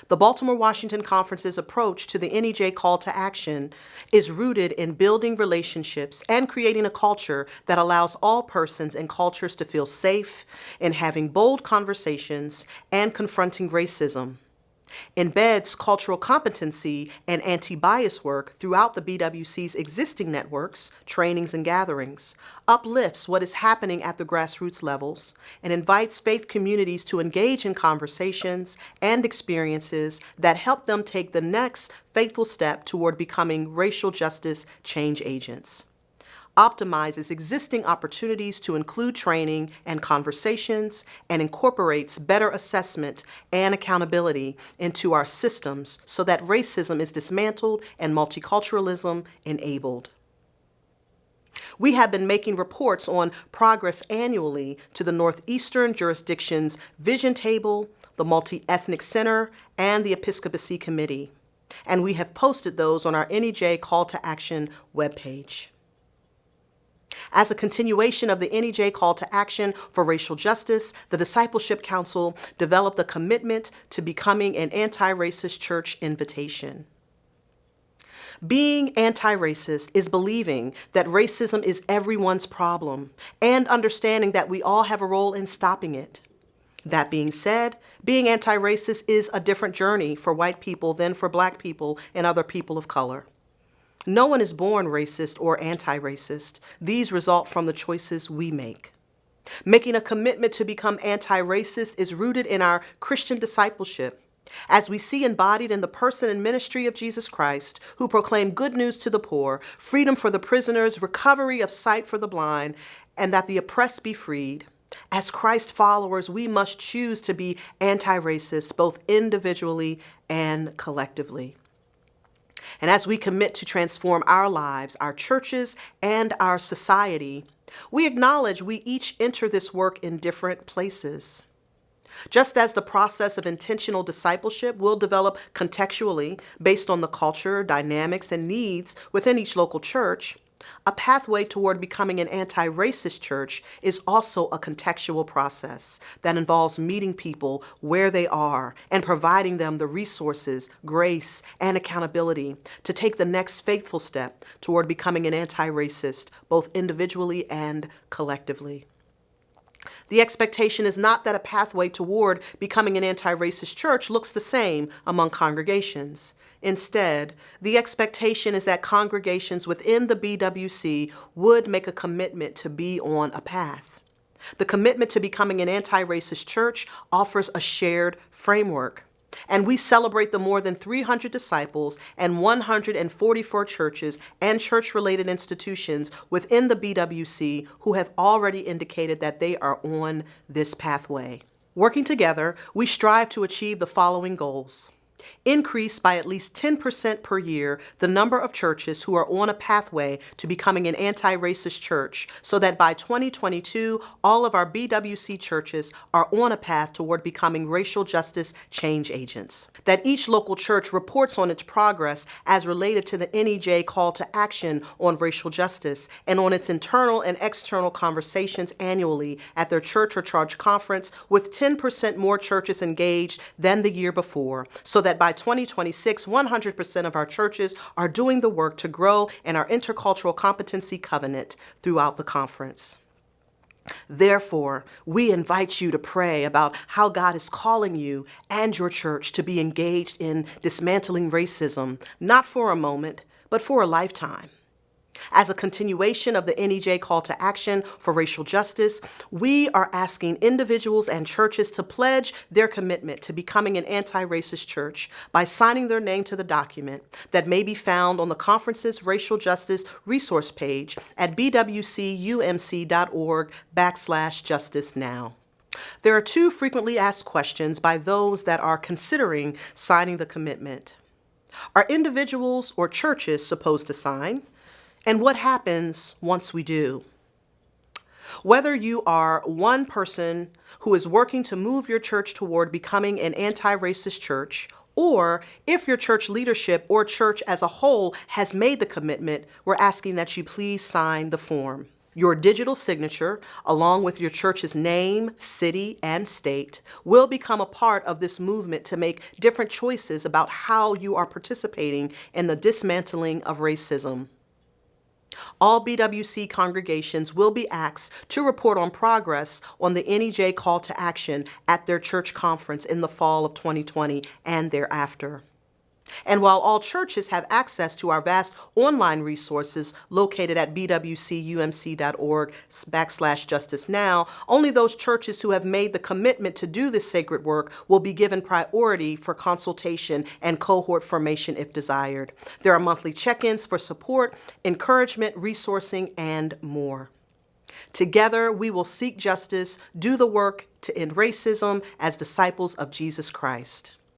The Baltimore-Washington Conference's approach to the NEJ call to action is rooted in building relationships and creating a culture that allows all persons and cultures to feel safe in having bold conversations and confronting racism, embeds cultural competency and anti-bias work throughout the BWC's existing networks, trainings, and gatherings, uplifts what is happening at the grassroots levels, and invites faith communities to engage in conversations and experiences that help them take the next faithful step toward becoming racial justice change agents. Optimizes existing opportunities to include training and conversations, and incorporates better assessment and accountability into our systems so that racism is dismantled and multiculturalism enabled. We have been making reports on progress annually to the Northeastern Jurisdiction's Vision Table, the Multi-Ethnic Center, and the Episcopacy Committee, and we have posted those on our NEJ Call to Action webpage. As a continuation of the NEJ Call to Action for Racial Justice, the Discipleship Council developed a commitment to becoming an anti-racist church invitation. Being anti-racist is believing that racism is everyone's problem and understanding that we all have a role in stopping it. That being said, being anti-racist is a different journey for white people than for Black people and other people of color. No one is born racist or anti-racist. These result from the choices we make. Making a commitment to become anti-racist is rooted in our Christian discipleship, as we see embodied in the person and ministry of Jesus Christ, who proclaimed good news to the poor, freedom for the prisoners, recovery of sight for the blind, and that the oppressed be freed. As Christ followers, we must choose to be anti-racist, both individually and collectively. And as we commit to transform our lives, our churches, and our society, we acknowledge we each enter this work in different places. Just as the process of intentional discipleship will develop contextually based on the culture, dynamics, and needs within each local church, a pathway toward becoming an anti-racist church is also a contextual process that involves meeting people where they are and providing them the resources, grace, and accountability to take the next faithful step toward becoming an anti-racist, both individually and collectively. The expectation is not that a pathway toward becoming an anti-racist church looks the same among congregations. Instead, the expectation is that congregations within the BWC would make a commitment to be on a path. The commitment to becoming an anti-racist church offers a shared framework, and we celebrate the more than 300 disciples and 144 churches and church-related institutions within the BWC who have already indicated that they are on this pathway. Working together, we strive to achieve the following goals. Increase by at least 10% per year the number of churches who are on a pathway to becoming an anti-racist church, so that by 2022, all of our BWC churches are on a path toward becoming racial justice change agents. That each local church reports on its progress as related to the NEJ call to action on racial justice and on its internal and external conversations annually at their church or church conference, with 10% more churches engaged than the year before, so that by 2026, 100% of our churches are doing the work to grow in our intercultural competency covenant throughout the conference. Therefore, we invite you to pray about how God is calling you and your church to be engaged in dismantling racism, not for a moment, but for a lifetime. As a continuation of the NEJ call to action for racial justice, we are asking individuals and churches to pledge their commitment to becoming an anti-racist church by signing their name to the document that may be found on the conference's racial justice resource page at bwcumc.org/justice now. There are two frequently asked questions by those that are considering signing the commitment. Are individuals or churches supposed to sign? And what happens once we do? Whether you are one person who is working to move your church toward becoming an anti-racist church, or if your church leadership or church as a whole has made the commitment, we're asking that you please sign the form. Your digital signature, along with your church's name, city, and state, will become a part of this movement to make different choices about how you are participating in the dismantling of racism. All BWC congregations will be asked to report on progress on the NEJ call to action at their church conference in the fall of 2020 and thereafter. And while all churches have access to our vast online resources located at bwcumc.org/justice now, only those churches who have made the commitment to do this sacred work will be given priority for consultation and cohort formation if desired. There are monthly check-ins for support, encouragement, resourcing, and more. Together, we will seek justice, do the work to end racism as disciples of Jesus Christ.